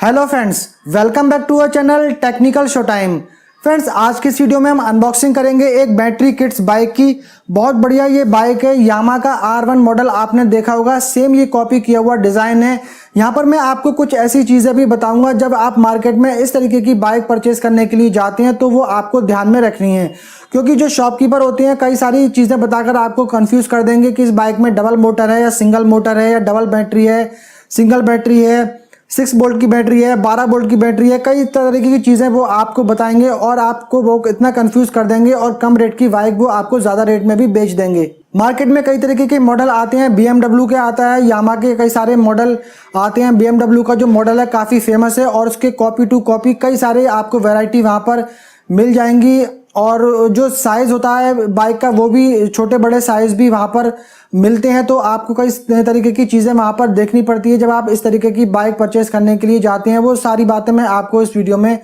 Hello friends, welcome back to our channel technical show time. Friends, आज की इस video में हम अनबॉक्सिंग करेंगे एक बैटरी किट्स बाइक की। बहुत बढ़िया ये बाइक है, यामा का R1 मॉडल आपने देखा होगा, सेम ये कॉपी किया हुआ डिज़ाइन है। यहाँ पर मैं आपको कुछ ऐसी चीज़ें भी बताऊंगा जब आप मार्केट में इस तरीके की बाइक परचेज करने के लिए जाते हैं तो वो आपको ध्यान में रखनी है, क्योंकि जो शॉपकीपर होते हैं कई सारी चीज़ें बताकर आपको कंफ्यूज कर देंगे कि इस बाइक में डबल मोटर है या सिंगल मोटर है या डबल बैटरी है, सिंगल बैटरी है, 6 वोल्ट की बैटरी है, 12 वोल्ट की बैटरी है, कई तरीके की चीज़ें वो आपको बताएंगे और आपको वो इतना कंफ्यूज कर देंगे और कम रेट की बाइक वो आपको ज़्यादा रेट में भी बेच देंगे। मार्केट में कई तरीके के मॉडल आते हैं, BMW के आता है, यामा के कई सारे मॉडल आते हैं। BMW का जो मॉडल है काफ़ी फेमस है और उसके कॉपी टू कॉपी कई सारे आपको वैरायटी वहाँ पर मिल जाएंगी। और जो साइज़ होता है बाइक का वो भी छोटे बड़े साइज़ भी वहाँ पर मिलते हैं, तो आपको कई तरीके की चीज़ें वहाँ पर देखनी पड़ती है जब आप इस तरीके की बाइक परचेस करने के लिए जाते हैं। वो सारी बातें मैं आपको इस वीडियो में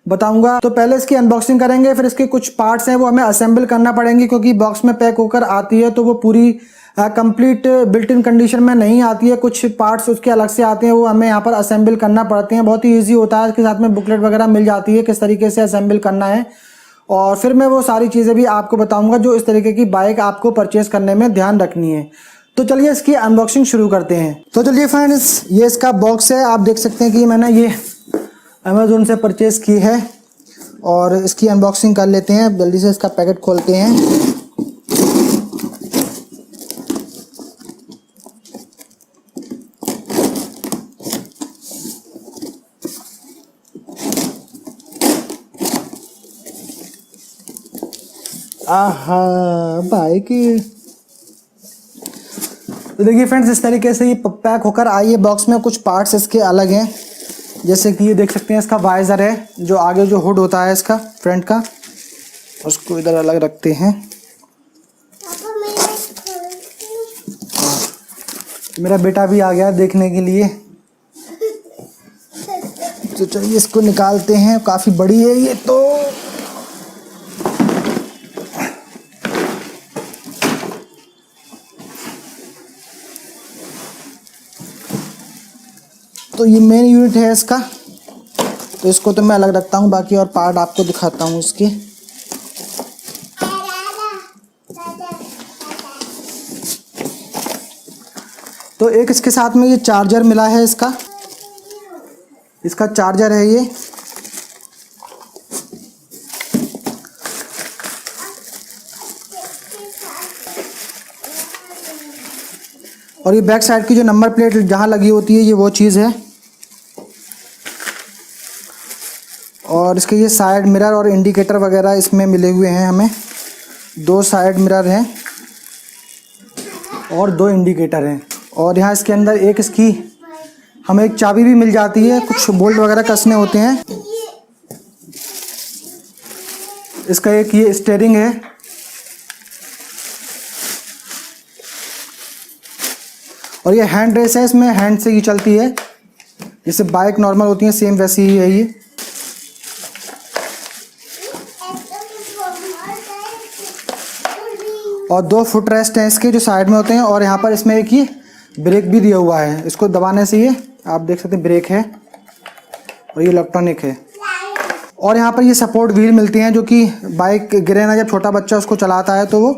बताऊंगा। तो पहले इसकी अनबॉक्सिंग करेंगे, फिर इसके कुछ पार्ट्स हैं वो हमें असेंबल करना पड़ेंगे, क्योंकि बॉक्स में पैक होकर आती है तो वो पूरी कंप्लीट बिल्ट इन कंडीशन में नहीं आती है। कुछ पार्ट्स उसके अलग से आते हैं, वो हमें यहाँ पर असेंबल करना पड़ते हैं। बहुत ही ईजी होता है, इसके साथ में बुकलेट वगैरह मिल जाती है किस तरीके से असेंबल करना है, और फिर मैं वो सारी चीज़ें भी आपको बताऊंगा जो इस तरीके की बाइक आपको परचेस करने में ध्यान रखनी है। तो चलिए इसकी अनबॉक्सिंग शुरू करते हैं। तो चलिए फ्रेंड्स, ये इसका बॉक्स है। आप देख सकते हैं कि मैंने ये अमेज़ोन से परचेस की है और इसकी अनबॉक्सिंग कर लेते हैं। जल्दी से इसका पैकेट खोलते हैं। आहा, बाइक। तो देखिए फ्रेंड्स, इस तरीके से ये पैक होकर आई है बॉक्स में। कुछ पार्ट्स इसके अलग हैं, जैसे कि ये देख सकते हैं इसका वाइज़र है, जो आगे जो हुड होता है इसका फ्रंट का, उसको इधर अलग रखते हैं। मेरा बेटा भी आ गया देखने के लिए, तो चलिए इसको निकालते हैं। काफ़ी बड़ी है ये तो ये मेन यूनिट है इसका, तो इसको तो मैं अलग रखता हूँ। बाकी और पार्ट आपको दिखाता हूँ इसके। तो एक इसके साथ में ये चार्जर मिला है, इसका चार्जर है ये। और ये बैक साइड की जो नंबर प्लेट जहाँ लगी होती है, ये वो चीज़ है। और इसके ये साइड मिरर और इंडिकेटर वगैरह इसमें मिले हुए हैं हमें। 2 साइड मिरर हैं और 2 इंडिकेटर हैं। और यहाँ इसके अंदर एक इसकी हमें एक चाबी भी मिल जाती है। कुछ बोल्ट वगैरह कसने होते हैं। इसका एक ये स्टीयरिंग है। और ये हैंड रेस है, इसमें हैंड से ही चलती है, जैसे बाइक नॉर्मल होती है सेम वैसी ही है ये। और 2 फुट रेस्ट हैं इसके जो साइड में होते हैं। और यहाँ पर इसमें एक ये ब्रेक भी दिया हुआ है, इसको दबाने से ये आप देख सकते हैं ब्रेक है, और ये इलेक्ट्रॉनिक है। और यहाँ पर ये सपोर्ट व्हील मिलती हैं, जो कि बाइक गिरे ना, जब छोटा बच्चा उसको चलाता है तो वो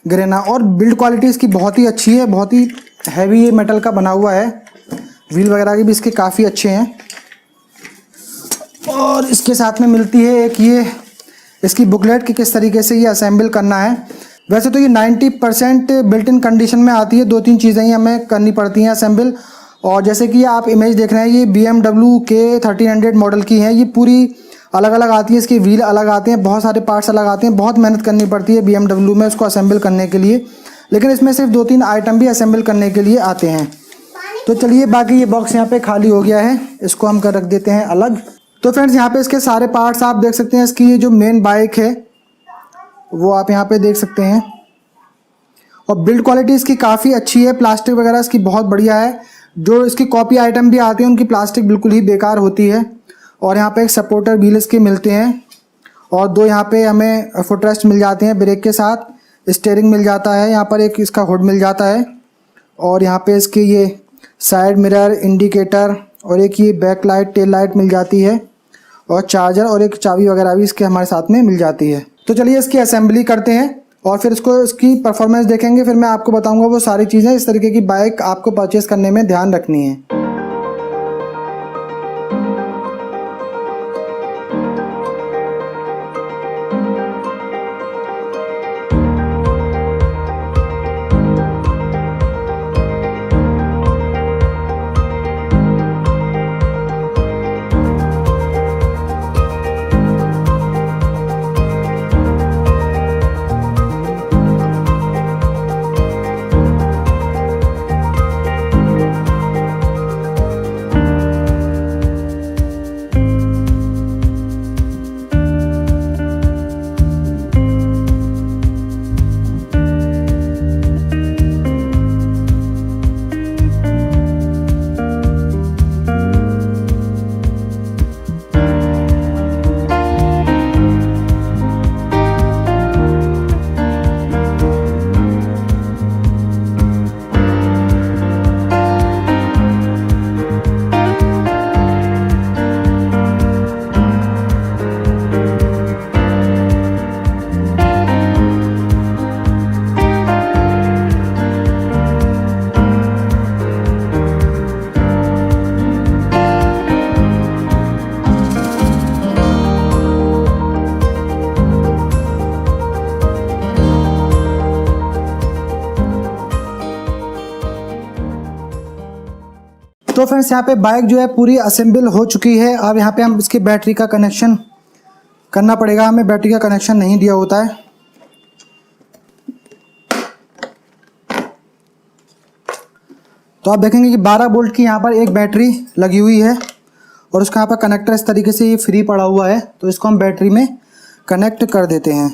गिरे ना। और बिल्ड क्वालिटी इसकी बहुत ही अच्छी है, बहुत ही हैवी ये मेटल का बना हुआ है। व्हील वगैरह की भी इसके काफ़ी अच्छे हैं। और इसके साथ में मिलती है एक ये इसकी बुकलेट कि किस तरीके से ये असेंबल करना है। वैसे तो ये 90% बिल्ट इन कंडीशन में आती है। 2-3 चीज़ें ही हमें करनी पड़ती हैं असेंबल। और जैसे कि आप इमेज देख रहे हैं, ये BMW के 1300 मॉडल की है। ये पूरी अलग अलग आती है, इसके व्हील अलग आते हैं, बहुत सारे पार्ट्स अलग आते हैं। बहुत मेहनत करनी पड़ती है BMW में उसको असेंबल करने के लिए, लेकिन इसमें सिर्फ 2-3 आइटम भी असेंबल करने के लिए आते हैं। तो चलिए, बाकी ये बॉक्स यहाँ पे खाली हो गया है, इसको हम कर रख देते हैं अलग। तो फ्रेंड्स, यहाँ पे इसके सारे पार्ट्स आप देख सकते हैं। इसकी ये जो मेन बाइक है वो आप यहाँ पे देख सकते हैं। और बिल्ड क्वालिटी इसकी काफ़ी अच्छी है, प्लास्टिक वगैरह इसकी बहुत बढ़िया है। जो इसकी कॉपी आइटम भी आती है उनकी प्लास्टिक बिल्कुल ही बेकार होती है। और यहाँ पे एक सपोर्टर व्हील इसके मिलते हैं, और 2 यहाँ पे हमें फुटरेस्ट मिल जाते हैं ब्रेक के साथ। स्टीयरिंग मिल जाता है, यहाँ पर एक इसका हुड मिल जाता है, और यहाँ पे इसके ये साइड मिरर, इंडिकेटर और एक ये बैक लाइट, टेल लाइट मिल जाती है, और चार्जर और एक चाबी वगैरह भी इसके हमारे साथ में मिल जाती है। तो चलिए इसकी असेंबली करते हैं और फिर इसकी परफॉर्मेंस देखेंगे। फिर मैं आपको बताऊंगा वो सारी चीज़ें इस तरीके की बाइक आपको परचेज़ करने में ध्यान रखनी है। तो फ्रेंड्स यहाँ पे बाइक जो है पूरी असेंबल हो चुकी है। अब यहाँ पे हम इसकी बैटरी का कनेक्शन करना पड़ेगा, हमें बैटरी का कनेक्शन नहीं दिया होता है। तो आप देखेंगे कि 12 वोल्ट की यहाँ पर एक बैटरी लगी हुई है और उसका यहाँ पर कनेक्टर इस तरीके से ये फ्री पड़ा हुआ है। तो इसको हम बैटरी में कनेक्ट कर देते हैं।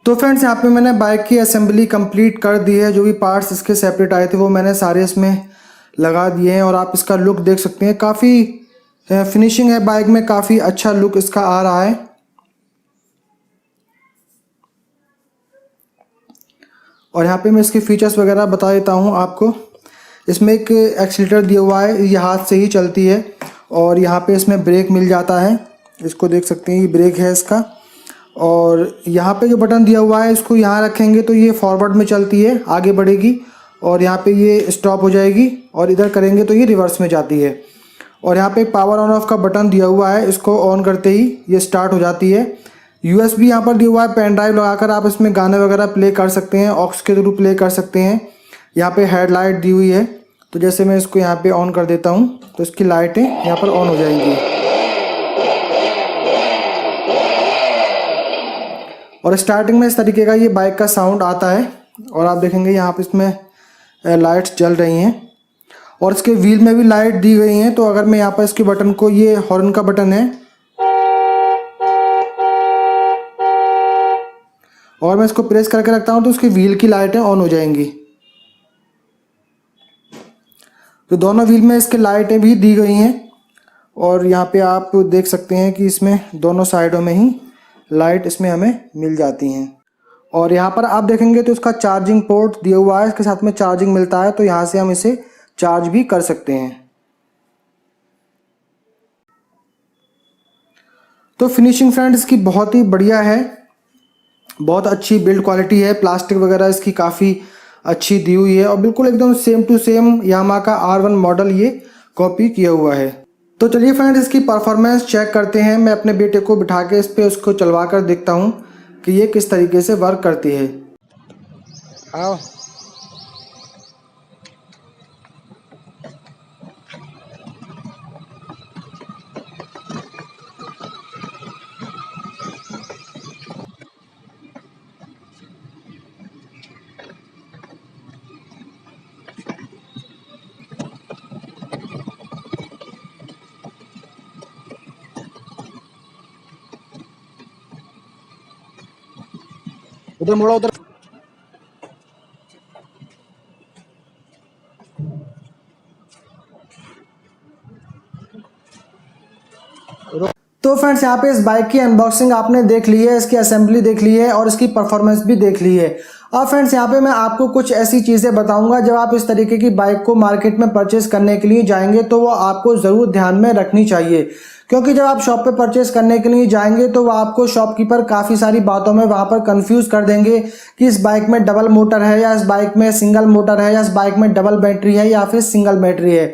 तो फ्रेंड्स यहाँ पे मैंने बाइक की असेंबली कंप्लीट कर दी है। जो भी पार्ट्स इसके सेपरेट आए थे वो मैंने सारे इसमें लगा दिए हैं और आप इसका लुक देख सकते हैं। काफ़ी फिनिशिंग है बाइक में, काफ़ी अच्छा लुक इसका आ रहा है। और यहाँ पे मैं इसके फीचर्स वगैरह बता देता हूँ आपको। इसमें एक एक्सीलरेटर दिया हुआ है, ये हाथ से ही चलती है। और यहाँ पे इसमें ब्रेक मिल जाता है, इसको देख सकते हैं, ये ब्रेक है इसका। और यहाँ पे जो बटन दिया हुआ है इसको यहाँ रखेंगे तो ये फॉरवर्ड में चलती है, आगे बढ़ेगी। और यहाँ पे ये स्टॉप हो जाएगी और इधर करेंगे तो ये रिवर्स में जाती है। और यहाँ पे पावर ऑन ऑफ का बटन दिया हुआ है, इसको ऑन करते ही ये स्टार्ट हो जाती है। USB यहाँ पर दिया हुआ है, पेन ड्राइव लगाकर आप इसमें गाने वगैरह प्ले कर सकते हैं, ऑक्स के थ्रू प्ले कर सकते हैं। यहाँ पे हेडलाइट दी हुई है, तो जैसे मैं इसको यहाँ पे ऑन कर देता हूँ तो इसकी लाइटें यहाँ पर ऑन हो जाएंगी। और स्टार्टिंग में इस तरीके का ये बाइक का साउंड आता है। और आप देखेंगे यहाँ पे इसमें लाइट्स जल रही हैं और इसके व्हील में भी लाइट दी गई हैं। तो अगर मैं यहाँ पर इसके बटन को, ये हॉर्न का बटन है, और मैं इसको प्रेस करके रखता हूँ तो उसकी व्हील की लाइटें ऑन हो जाएंगी। तो दोनों व्हील में इसके लाइटें भी दी गई हैं। और यहाँ पे आप देख सकते हैं कि इसमें दोनों साइडों में ही लाइट इसमें हमें मिल जाती हैं। और यहाँ पर आप देखेंगे तो इसका चार्जिंग पोर्ट दिया हुआ है, इसके साथ में चार्जिंग मिलता है, तो यहाँ से हम इसे चार्ज भी कर सकते हैं। तो फिनिशिंग फ्रेंड्स इसकी बहुत ही बढ़िया है, बहुत अच्छी बिल्ड क्वालिटी है। प्लास्टिक वगैरह इसकी काफ़ी अच्छी दी हुई है और बिल्कुल एकदम सेम टू सेम यामाहा का R1 मॉडल ये कॉपी किया हुआ है। तो चलिए फ्रेंड्स इसकी परफॉर्मेंस चेक करते हैं। मैं अपने बेटे को बिठा के इस पर उसको चलवा कर देखता हूँ कि ये किस तरीके से वर्क करती है। आओ। उधर मोड़ा, उधर। तो फ्रेंड्स यहाँ पे इस बाइक की अनबॉक्सिंग आपने देख ली है, इसकी असेंबली देख ली है और इसकी परफॉर्मेंस भी देख ली है। अब फ्रेंड्स यहाँ पे मैं आपको कुछ ऐसी चीज़ें बताऊंगा जब आप इस तरीके की बाइक को मार्केट में परचेस करने के लिए जाएंगे तो वो आपको ज़रूर ध्यान में रखनी चाहिए, क्योंकि जब आप शॉप पे परचेस करने के लिए जाएंगे तो वो आपको शॉपकीपर काफ़ी सारी बातों में वहाँ पर कंफ्यूज कर देंगे कि इस बाइक में डबल मोटर है या इस बाइक में सिंगल मोटर है या इस बाइक में डबल बैटरी है या फिर सिंगल बैटरी है।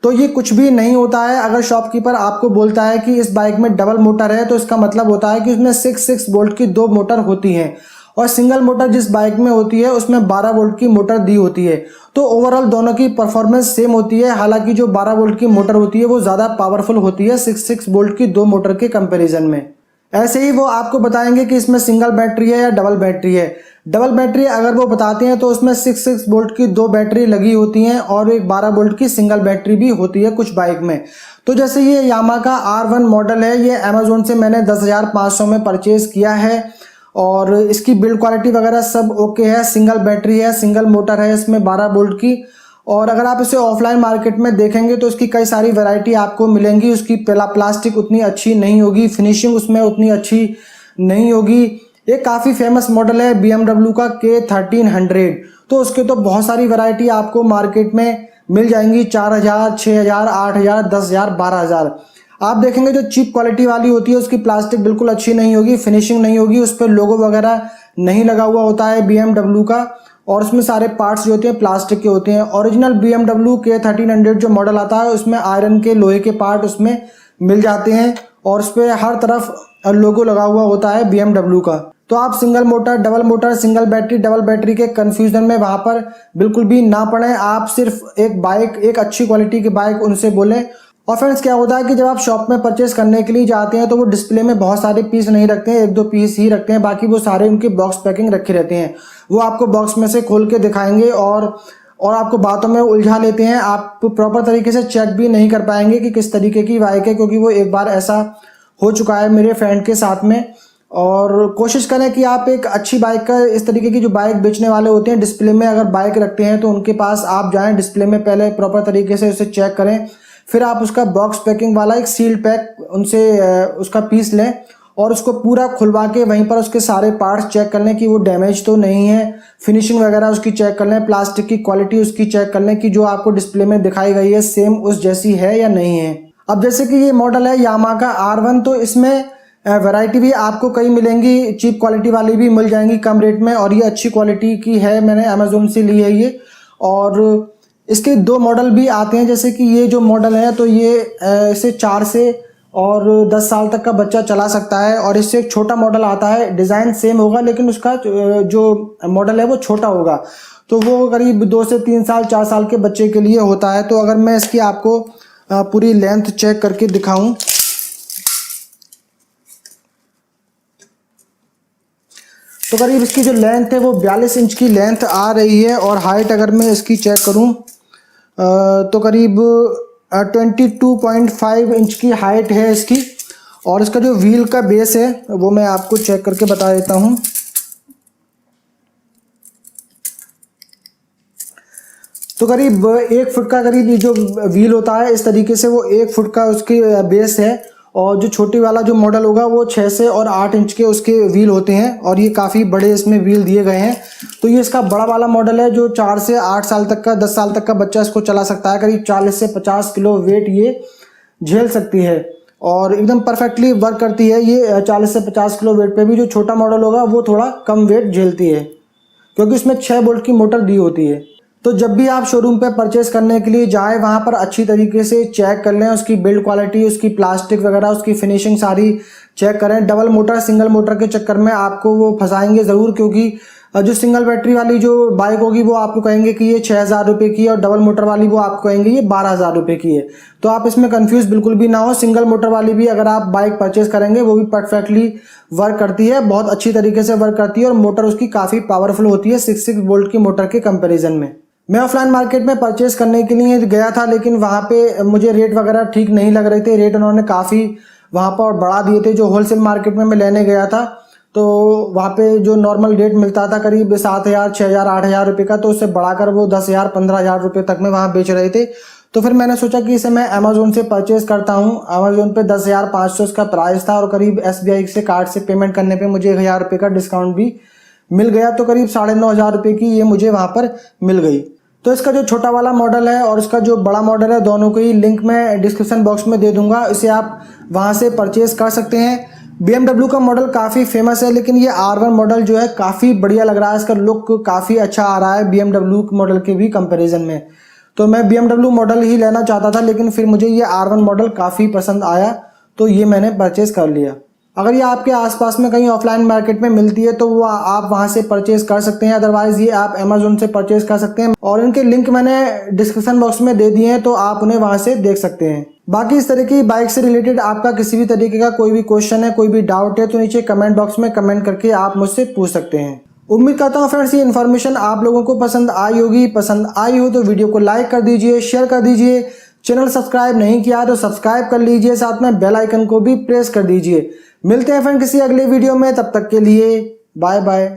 तो ये कुछ भी नहीं होता है। अगर शॉपकीपर आपको बोलता है कि इस बाइक में डबल मोटर है तो इसका मतलब होता है कि उसमें 6 वोल्ट की 2 मोटर होती हैं और सिंगल मोटर जिस बाइक में होती है उसमें 12 वोल्ट की मोटर दी होती है। तो ओवरऑल दोनों की परफॉर्मेंस सेम होती है, हालांकि जो 12 वोल्ट की मोटर होती है वो ज़्यादा पावरफुल होती है 6 वोल्ट की 2 मोटर के कंपैरिजन में। ऐसे ही वो आपको बताएंगे कि इसमें सिंगल बैटरी है या डबल बैटरी है। डबल बैटरी अगर वो बताते हैं तो उसमें 6 वोल्ट की 2 बैटरी लगी होती हैं और एक 12 वोल्ट की सिंगल बैटरी भी होती है कुछ बाइक में। तो जैसे ये यामाहा का R1 मॉडल है, ये अमेजोन से मैंने 10,500 में परचेज़ किया है और इसकी बिल्ड क्वालिटी वगैरह सब ओके है। सिंगल बैटरी है, सिंगल मोटर है इसमें 12 वोल्ट की। और अगर आप इसे ऑफलाइन मार्केट में देखेंगे तो इसकी कई सारी वैरायटी आपको मिलेंगी। उसकी प्लास्टिक उतनी अच्छी नहीं होगी, फिनिशिंग उसमें उतनी अच्छी नहीं होगी। ये काफ़ी फेमस मॉडल है BMW का K1300। तो उसके तो बहुत सारी वैरायटी आपको मार्केट में मिल जाएंगी, 4,000, 6,000, 8,000, 10,000, 12,000। आप देखेंगे जो चीप क्वालिटी वाली होती है उसकी प्लास्टिक बिल्कुल अच्छी नहीं होगी, फिनिशिंग नहीं होगी, उस पर लोगो वगैरह नहीं लगा हुआ होता है BMW का और उसमें सारे पार्ट्स जो होते हैं प्लास्टिक के होते हैं। ओरिजिनल BMW K1300 जो मॉडल आता है उसमें आयरन के लोहे के पार्ट उसमें मिल जाते हैं और उस पर हर तरफ लोगो लगा हुआ होता है BMW का। तो आप single motor, double motor, single battery, double battery के कंफ्यूजन में वहाँ पर बिल्कुल भी ना पड़े। आप सिर्फ एक अच्छी क्वालिटी की बाइक उनसे बोलें। और फ्रेंड्स क्या होता है कि जब आप शॉप में परचेस करने के लिए जाते हैं तो वो डिस्प्ले में बहुत सारे पीस नहीं रखते हैं, 1-2 पीस ही रखते हैं, बाकी वो सारे उनकी बॉक्स पैकिंग रखे रहते हैं। वो आपको बॉक्स में से खोल के दिखाएंगे और आपको बातों में उलझा लेते हैं। आप प्रॉपर तरीके से चेक भी नहीं कर पाएंगे कि किस तरीके की बाइक है, क्योंकि वो एक बार ऐसा हो चुका है मेरे फ्रेंड के साथ में। और कोशिश करें कि आप एक अच्छी बाइक का, इस तरीके की जो बाइक बेचने वाले होते हैं डिस्प्ले में अगर बाइक रखते हैं तो उनके पास आप जाएं, डिस्प्ले में पहले प्रॉपर तरीके से उसे चेक करें, फिर आप उसका बॉक्स पैकिंग वाला एक सील पैक उनसे उसका पीस लें और उसको पूरा खुलवा के वहीं पर उसके सारे पार्ट्स चेक कर लें कि वो डैमेज तो नहीं है, फिनिशिंग वगैरह उसकी चेक कर लें, प्लास्टिक की क्वालिटी उसकी चेक कर लें कि जो आपको डिस्प्ले में दिखाई गई है सेम उस जैसी है या नहीं है। अब जैसे कि ये मॉडल है यामाहा का R1, तो इसमें वैरायटी भी आपको कई मिलेंगी, चीप क्वालिटी वाली भी मिल जाएंगी कम रेट में और ये अच्छी क्वालिटी की है, मैंने अमेजोन से ली है ये। और इसके 2 मॉडल भी आते हैं, जैसे कि ये जो मॉडल है तो ये इसे 4 से और 10 साल तक का बच्चा चला सकता है। और इससे एक छोटा मॉडल आता है, डिज़ाइन सेम होगा लेकिन उसका जो मॉडल है वो छोटा होगा, तो वो करीब 2 से 3 साल 4 साल के बच्चे के लिए होता है। तो अगर मैं इसकी आपको पूरी लेंथ चेक करके दिखाऊं तो करीब इसकी जो लेंथ है वो 42 इंच की लेंथ आ रही है और हाइट अगर मैं इसकी चेक करूं तो करीब 22.5 इंच की हाइट है इसकी। और इसका जो व्हील का बेस है वो मैं आपको चेक करके बता देता हूं। तो करीब 1 फुट का करीब ये जो व्हील होता है इस तरीके से वो 1 फुट का उसकी बेस है। और जो छोटी वाला जो मॉडल होगा वो 6 से और 8 इंच के उसके व्हील होते हैं और ये काफ़ी बड़े इसमें व्हील दिए गए हैं। तो ये इसका बड़ा वाला मॉडल है जो 4 से 8 साल तक का, 10 साल तक का बच्चा इसको चला सकता है। करीब 40 से 50 किलो वेट ये झेल सकती है और एकदम परफेक्टली वर्क करती है। ये 40 से 50 किलो वेट पे भी जो छोटा मॉडल होगा वो थोड़ा कम वेट झेलती है क्योंकि उसमें 6 वोल्ट की मोटर दी होती है। तो जब भी आप शोरूम पे परचेस करने के लिए जाएं वहाँ पर अच्छी तरीके से चेक कर लें, उसकी बिल्ड क्वालिटी, उसकी प्लास्टिक वगैरह, उसकी फिनिशिंग सारी चेक करें। डबल मोटर, सिंगल मोटर के चक्कर में आपको वो फंसाएंगे ज़रूर, क्योंकि जो सिंगल बैटरी वाली जो बाइक होगी वो आपको कहेंगे कि ये 6,000 रुपये की है और डबल मोटर वाली वो आपको कहेंगे ये 12,000 रुपये की है। तो आप इसमें कंफ्यूज बिल्कुल भी ना हो। सिंगल मोटर वाली भी अगर आप बाइक परचेस करेंगे वो भी परफेक्टली वर्क करती है, बहुत अच्छी तरीके से वर्क करती है और मोटर उसकी काफ़ी पावरफुल होती है 6 वोल्ट की मोटर के कंपेरिजन में। मैं ऑफलाइन मार्केट में परचेस करने के लिए गया था लेकिन वहाँ पे मुझे रेट वगैरह ठीक नहीं लग रहे थे। रेट उन्होंने काफ़ी वहाँ पर बढ़ा दिए थे। जो होलसेल मार्केट में मैं लेने गया था तो वहाँ पे जो नॉर्मल रेट मिलता था करीब 7,000, 6,000, 8,000 रुपये का, तो उससे बढ़ाकर वो 10,000, 15,000 रुपये तक में वहाँ बेच रहे थे। तो फिर मैंने सोचा कि इसे मैं अमेजोन से परचेज करता हूँ। अमेजोन पे 10,500 इसका प्राइस था और करीब SBI से कार्ड से पेमेंट करने पे मुझे 1,000 रुपये का डिस्काउंट भी मिल गया, तो करीब 9,500 रुपये की ये मुझे वहाँ पर मिल गई। तो इसका जो छोटा वाला मॉडल है और इसका जो बड़ा मॉडल है, दोनों को ही लिंक मैं डिस्क्रिप्शन बॉक्स में दे दूंगा, इसे आप वहाँ से परचेज कर सकते हैं। BMW का मॉडल काफ़ी फेमस है, लेकिन ये R1 मॉडल जो है काफ़ी बढ़िया लग रहा है, इसका लुक काफ़ी अच्छा आ रहा है BMW मॉडल के भी कंपैरिजन में। तो मैं BMW मॉडल ही लेना चाहता था, लेकिन फिर मुझे ये R1 मॉडल काफ़ी पसंद आया, तो ये मैंने परचेज कर लिया। अगर ये आपके आसपास में कहीं ऑफलाइन मार्केट में मिलती है तो वो आप वहाँ से परचेज कर सकते हैं, अदरवाइज़ ये आप अमेजोन से परचेज कर सकते हैं और इनके लिंक मैंने डिस्क्रिप्शन बॉक्स में दे दिए हैं, तो आप उन्हें वहाँ से देख सकते हैं। बाकी इस तरह की बाइक से रिलेटेड आपका किसी भी तरीके का कोई भी क्वेश्चन है, कोई भी डाउट है, तो नीचे कमेंट बॉक्स में कमेंट करके आप मुझसे पूछ सकते हैं। उम्मीद करता हूँ फ्रेंड्स ये इन्फॉर्मेशन आप लोगों को पसंद आई होगी। पसंद आई हो तो वीडियो को लाइक कर दीजिए, शेयर कर दीजिए। चैनल सब्सक्राइब नहीं किया तो सब्सक्राइब कर लीजिए, साथ में बेल आइकन को भी प्रेस कर दीजिए। मिलते हैं फ्रेंड किसी अगले वीडियो में, तब तक के लिए बाय बाय।